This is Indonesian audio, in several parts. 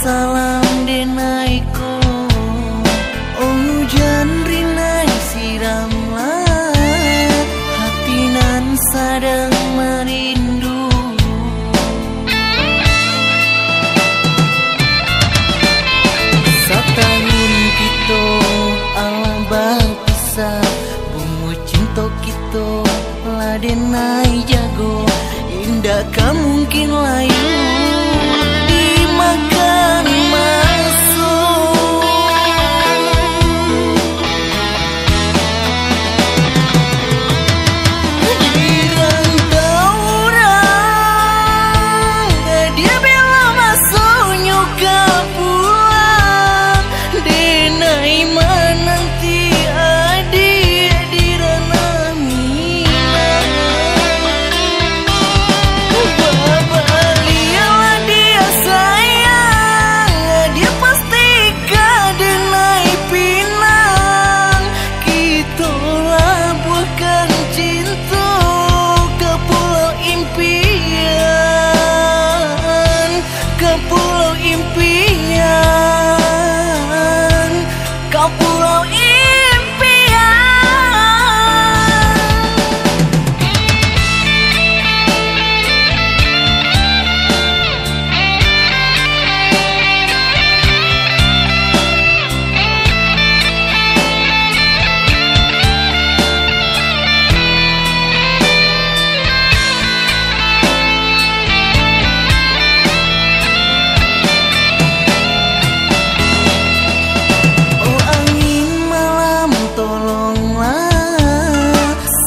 salam denaiko. Oh hujan rinai siramlah hati nan sadang merindu. Satahun kita alam berpisah, bunga cinta kita ladenai jago. Indah kan mungkin layu dimakan masuk. Dirantau orang dia bela masuknya ke pulang. Denai menanti adik di ranah minang. Babalialah dia sayang, dia pasti kadenai pinang. Kitolah bukan cinta ke pulau impian, ke pulau impian, ke pulau impian.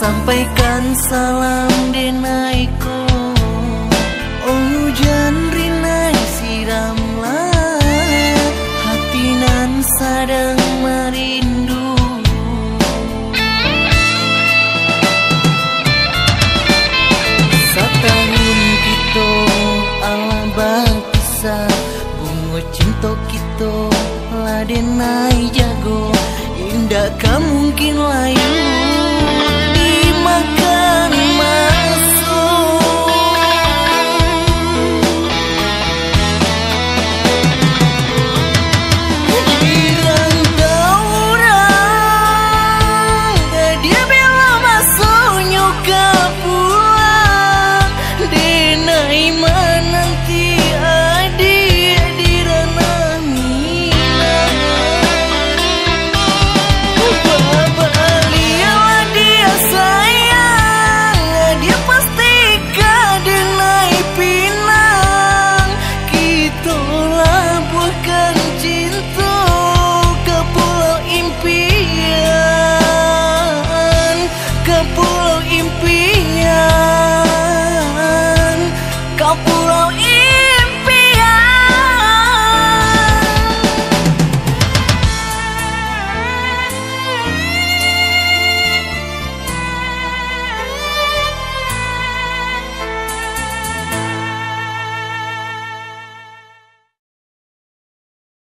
Sampaikan salam denaiko. Oh hujan rinai siramlah hati nan sadang merindu. Satahun kita alam berpisah, bunga cinta kita ladenai jago. Indah kan mungkin layu